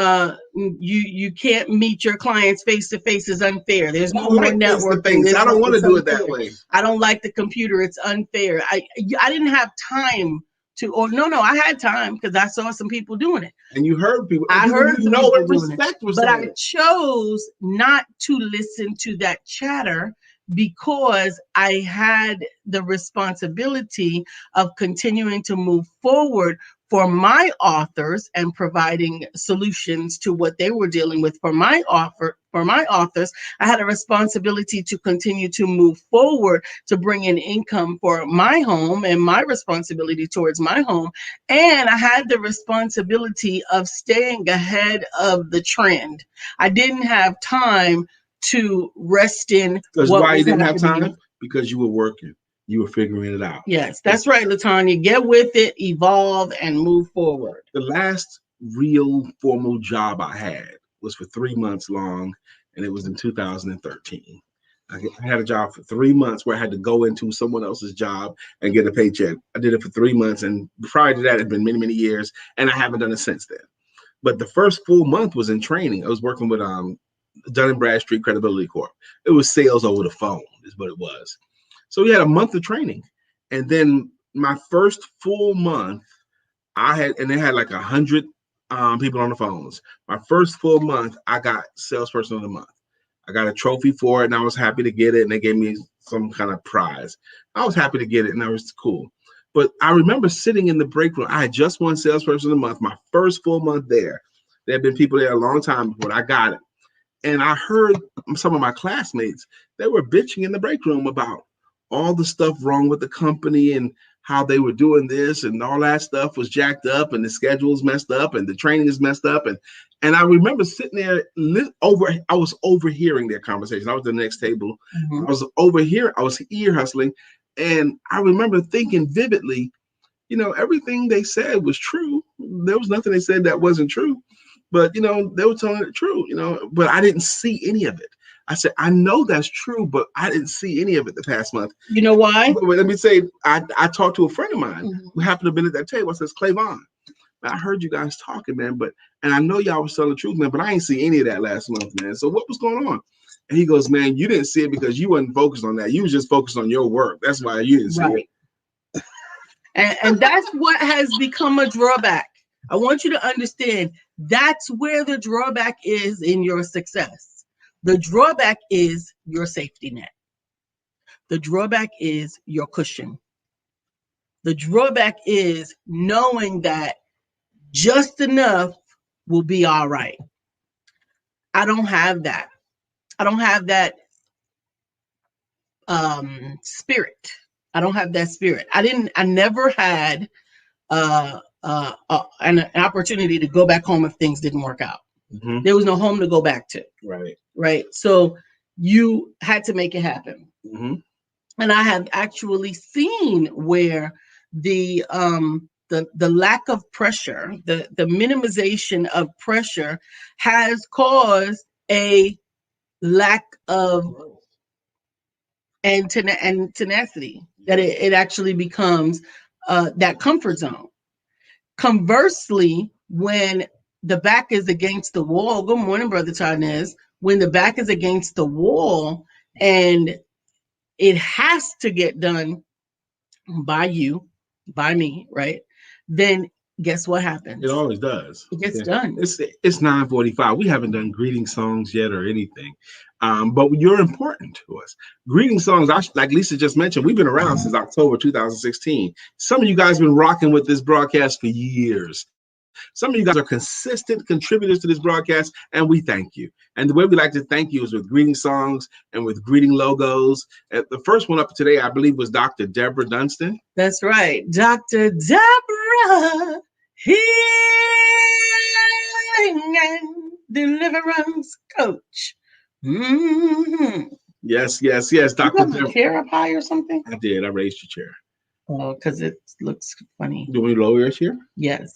can't meet your clients face to face is unfair. There's no more networking. I don't want to do it that way. I don't like the computer. It's unfair. I didn't have time to, I had time because I saw some people doing it. And you heard people. I heard some people what doing respect it, was but saying. I chose not to listen to that chatter because I had the responsibility of continuing to move forward for my authors and providing solutions to what they were dealing with for my authors. I had a responsibility to continue to move forward to bring in income for my home and my responsibility towards my home. And I had the responsibility of staying ahead of the trend. I didn't have time to rest in. Because why you didn't have time? Because you were working. You were figuring it out. Yes, that's right, LaTanya. Get with it, evolve, and move forward. The last real formal job I had was for 3 months long, and it was in 2013. I had a job for 3 months where I had to go into someone else's job and get a paycheck. I did it for 3 months, and prior to that, it had been many, many years, and I haven't done it since then. But the first full month was in training. I was working with Dun & Bradstreet Credibility Corp. It was sales over the phone is what it was. So we had a month of training. And then my first full month, they had like 100 people on the phones. My first full month, I got Salesperson of the Month. I got a trophy for it, and I was happy to get it, and they gave me some kind of prize. I was happy to get it, and that was cool. But I remember sitting in the break room. I had just won Salesperson of the Month, my first full month there. There had been people there a long time before I got it. And I heard some of my classmates, they were bitching in the break room about all the stuff wrong with the company and how they were doing this, and all that stuff was jacked up, and the schedule's messed up, and the training is messed up. And I remember sitting there I was overhearing their conversation. I was at the next table. Mhm. I was ear hustling. And I remember thinking vividly, everything they said was true. There was nothing they said that wasn't true. But, they were telling the truth, but I didn't see any of it. I said, I know that's true, but I didn't see any of it the past month. You know why? But let me say, I talked to a friend of mine who happened to have been at that table. I says, Clavon, I heard you guys talking, man, and I know y'all was telling the truth, man, but I ain't see any of that last month, man. So what was going on? And he goes, man, you didn't see it because you wasn't focused on that. You was just focused on your work. That's why you didn't see it. And that's what has become a drawback. I want you to understand that's where the drawback is in your success. The drawback is your safety net. The drawback is your cushion. The drawback is knowing that just enough will be all right. I don't have that. I don't have that spirit. I don't have that spirit. I never had an opportunity to go back home if things didn't work out. Mm-hmm. There was no home to go back to. Right. So you had to make it happen. Mm-hmm. And I have actually seen where the lack of pressure, the minimization of pressure has caused a lack of tenacity, that it actually becomes that comfort zone. Conversely, when the back is against the wall, good morning, Brother Charnez, when the back is against the wall and it has to get done by you, by me, right? Then guess what happens? It always does. It gets done. It's 9:45. We haven't done greeting songs yet or anything. But you're important to us. Greeting songs, like Lisa just mentioned, we've been around since October 2016. Some of you guys have been rocking with this broadcast for years. Some of you guys are consistent contributors to this broadcast, and we thank you. And the way we like to thank you is with greeting songs and with greeting logos. The first one up today, I believe, was Dr. Deborah Dunstan. That's right. Dr. Deborah, healing and deliverance coach. Mm-hmm. Yes. Dr. You got Deborah. my chair up high or something? I did. I raised your chair. Oh, because it looks funny. Do we lower your chair? Yes.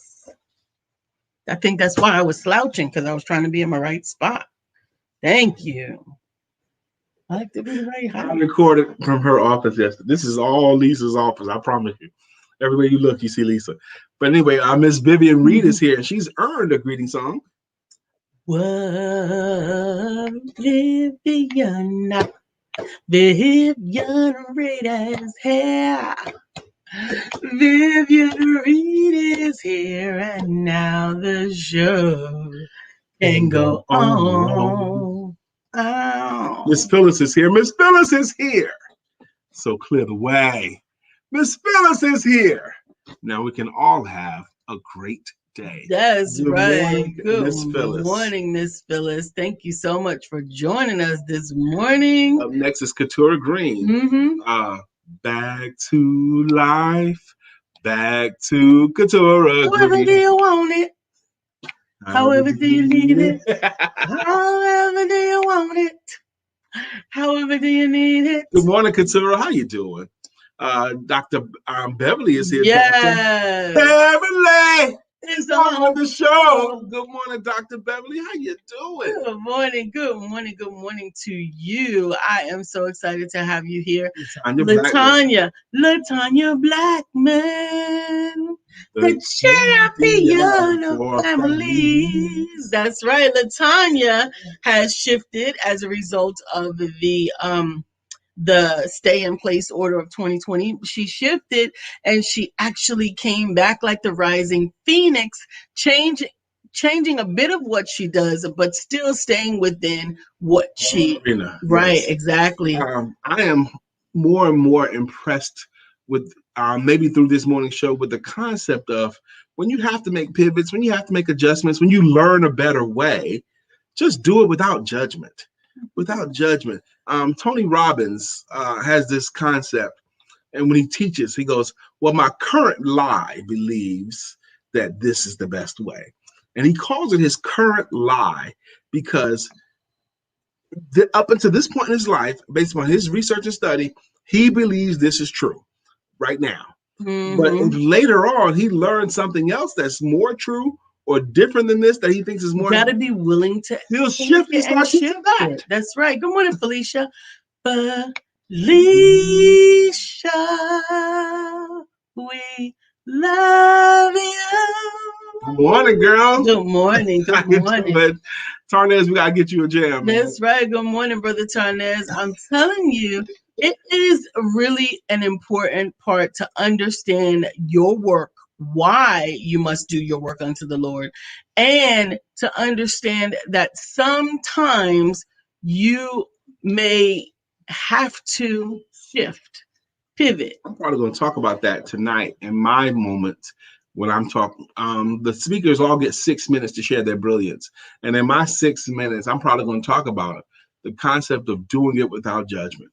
I think that's why I was slouching, because I was trying to be in my right spot. Thank you. I like to be right high. I recorded from her office yesterday. This is all Lisa's office, I promise you. Everywhere you look, you see Lisa. But anyway, Miss Vivian Reed is here, and she's earned a greeting song. What Vivian Reed is here. Vivian Reed is here, and now the show can go on. Oh. Miss Phyllis is here. Miss Phyllis is here. So clear the way. Miss Phyllis is here. Now we can all have a great day. That's right. Morning, Good Miss Phyllis. morning, Miss Phyllis. Thank you so much for joining us this morning. Up next is Katura Green. Mm-hmm. Back to life. Back to Katura However Green. do you want it? However do you need it? However do you want it? However do you need it? Good morning, Katura. How you doing? Dr. Beverly is here. Yes. Beverly. It's on the show. Good morning, Dr. Beverly. How you doing? Good morning, good morning, good morning to you. I am so excited to have you here. Latanya Blackman, the champion of families. That's right. Latanya has shifted as a result of the stay in place order of 2020. She shifted and she actually came back like the rising phoenix, changing a bit of what she does, but still staying within what she right, yes. Exactly. I am more and more impressed with maybe through this morning show with the concept of when you have to make pivots, when you have to make adjustments, when you learn a better way, just do it without judgment. Without judgment. Tony Robbins has this concept, and when he teaches, he goes, well, my current lie believes that this is the best way. And he calls it his current lie because up until this point in his life, based on his research and study, he believes this is true right now. Mm-hmm. But later on, he learned something else that's more true or different than this that he thinks is more. You got to be willing to. He'll shift and start shifting that. That's right. Good morning, Felicia. Felicia, we love you. Good morning, girl. Good morning. Good morning. Tarnez, we got to get you a jam. That's right. Good morning, Brother Tarnez. I'm telling you, it is really an important part to understand your work, why you must do your work unto the Lord, and to understand that sometimes you may have to shift, pivot. I'm probably going to talk about that tonight in my moment when I'm talking. The speakers all get 6 minutes to share their brilliance. And in my 6 minutes, I'm probably going to talk about it, the concept of doing it without judgment.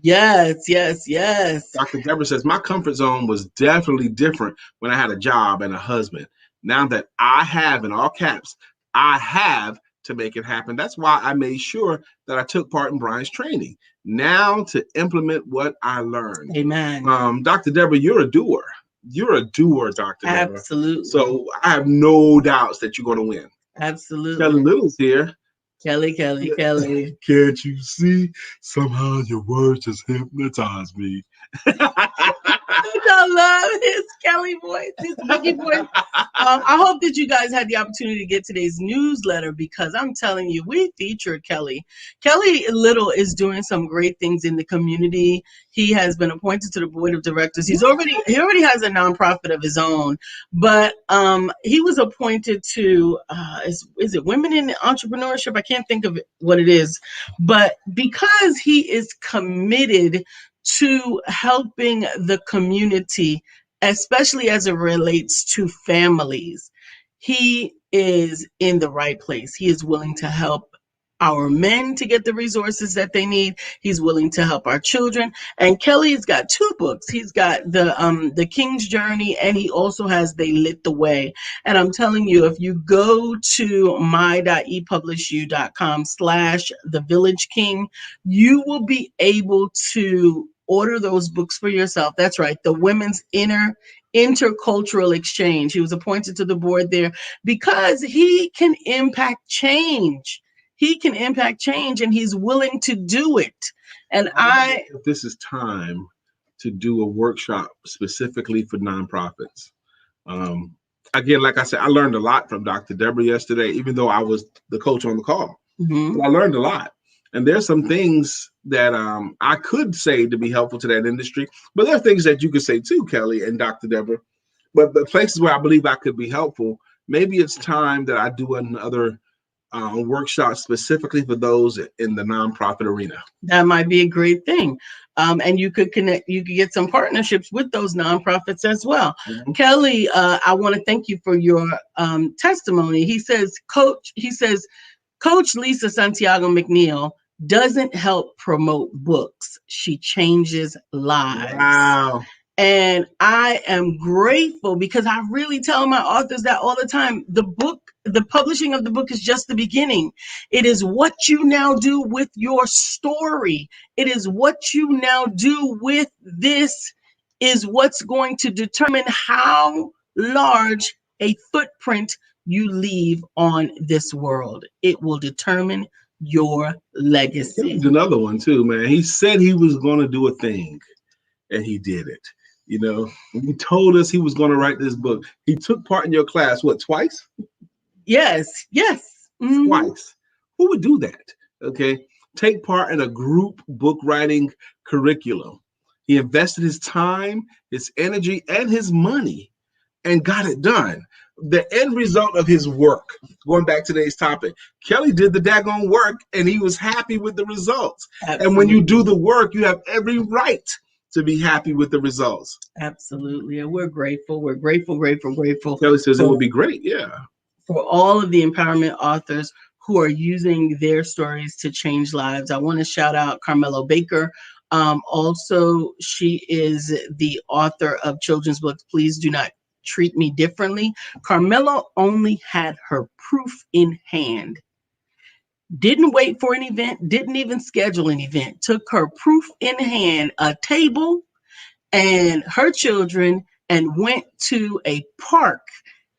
Yes, yes, yes. Dr. Deborah says, my comfort zone was definitely different when I had a job and a husband. Now that I have, in all caps, I have to make it happen. That's why I made sure that I took part in Brian's training. Now to implement what I learned. Amen. Dr. Deborah, you're a doer. You're a doer, Dr. Deborah. Absolutely. So I have no doubts that you're going to win. Absolutely. Kelly Little's here. Kelly. Can't you see? Somehow your words just hypnotize me. I love his Kelly voice, his boogie voice. I hope that you guys had the opportunity to get today's newsletter because I'm telling you, we featured Kelly. Kelly Little is doing some great things in the community. He has been appointed to the board of directors. He already has a nonprofit of his own, but he was appointed to is it Women in Entrepreneurship? I can't think of what it is, but because he is committed to helping the community, especially as it relates to families, he is in the right place. He is willing to help our men to get the resources that they need. He's willing to help our children. And Kelly's got 2 books. He's got the King's Journey, and he also has They Lit the Way. And I'm telling you, if you go to my.epublishyou.com/The Village King, you will be able to order those books for yourself. That's right. The Women's Intercultural Exchange. He was appointed to the board there because he can impact change. He can impact change, and he's willing to do it. And if this is time to do a workshop specifically for nonprofits. Again, like I said, I learned a lot from Dr. Deborah yesterday, even though I was the coach on the call. Mm-hmm. But I learned a lot. And there's some things that I could say to be helpful to that industry, but there are things that you could say too, Kelly and Dr. Deborah. But the places where I believe I could be helpful, maybe it's time that I do another workshop specifically for those in the nonprofit arena. That might be a great thing. And you could get some partnerships with those nonprofits as well. Mm-hmm. Kelly, I want to thank you for your testimony. He says, Coach Lisa Santiago McNeill doesn't help promote books. She changes lives. Wow. And I am grateful because I really tell my authors that all the time. The publishing of the book is just the beginning. It is what you now do with your story. It is what you now do with this is what's going to determine how large a footprint you leave on this world. It will determine your legacy. Here's another one too, man. He said he was going to do a thing, and he did it. You know, he told us he was going to write this book. He took part in your class, what, twice? Yes, yes. Mm-hmm. Twice. Who would do that? Okay. Take part in a group book writing curriculum. He invested his time, his energy, and his money and got it done. The end result of his work, going back to today's topic, Kelly did the daggone work and he was happy with the results. Absolutely. And when you do the work, you have every right to be happy with the results. Absolutely. And we're grateful. We're grateful. Kelly says it would be great. Yeah. For all of the empowerment authors who are using their stories to change lives. I want to shout out Carmelo Baker. Also, she is the author of children's books, Please Do Not Treat Me Differently. Carmelo only had her proof in hand. Didn't wait for an event, didn't even schedule an event. Took her proof in hand, a table, and her children, and went to a park,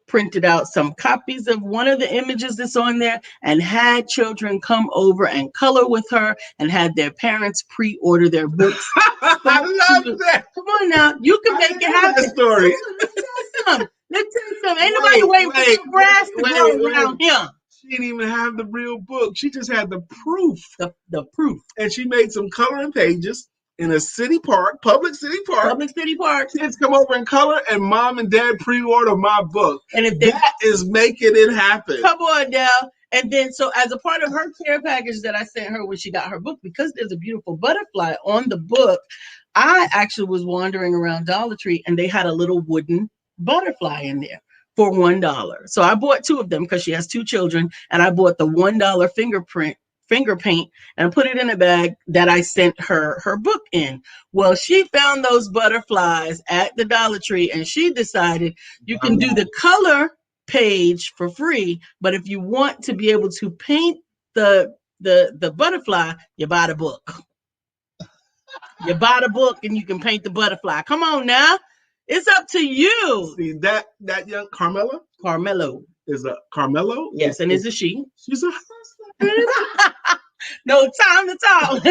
printed out some copies of one of the images that's on there, and had children come over and color with her, and had their parents pre-order their books. I love that. Come on now, you can make it happen. That story. Let's tell you something. Ain't nobody waiting for grass to grow around here. She didn't even have the real book. She just had the proof. The proof. And she made some coloring pages in a city park, public city park. Kids come over and color, and mom and dad pre-order my book. And if that is making it happen. Come on now. And then, so as a part of her care package that I sent her when she got her book, because there's a beautiful butterfly on the book, I actually was wandering around Dollar Tree, and they had a little wooden butterfly in there for $1. So I bought two of them because she has two children, and I bought the $1 finger paint and put it in a bag that I sent her book in. Well, she found those butterflies at the Dollar Tree, and she decided you can do the color page for free, but if you want to be able to paint the butterfly, you buy the book. You buy the book and you can paint the butterfly. Come on now. It's up to you. See, that young Carmelo is a Carmelo? Yes, and is a she. She's a no time to talk.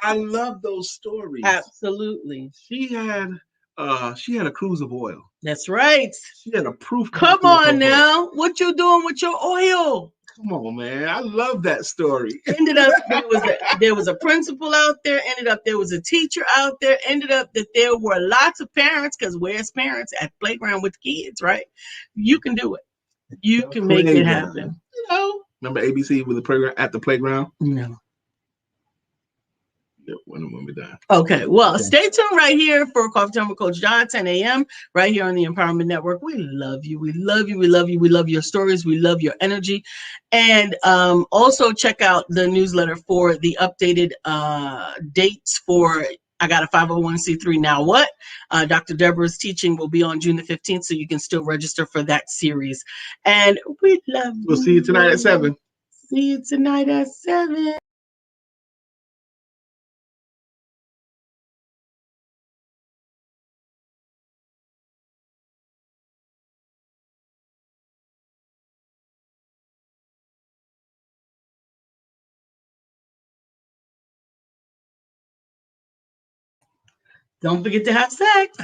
I love those stories. Absolutely. She had a cruise of oil. That's right. She had a proof. Come on now. What you doing with your oil? Come on, man. I love that story. Ended up there was a principal out there. Ended up there was a teacher out there. Ended up that there were lots of parents, because where's parents at playground with kids, right? You can do it. You can make it happen. You know. Remember ABC with the program at the playground? No. Yep, when we're done. Okay, well, stay tuned right here for Coffee Time with Coach John, 10 a.m. right here on the Empowerment Network. We love you. We love you. We love you. We love your stories. We love your energy. And also check out the newsletter for the updated dates for I got a 501c3 Now What? Dr. Deborah's teaching will be on June the 15th, so you can still register for that series. And we love you. We'll see you tonight at 7. See you tonight at 7. Don't forget to have sex.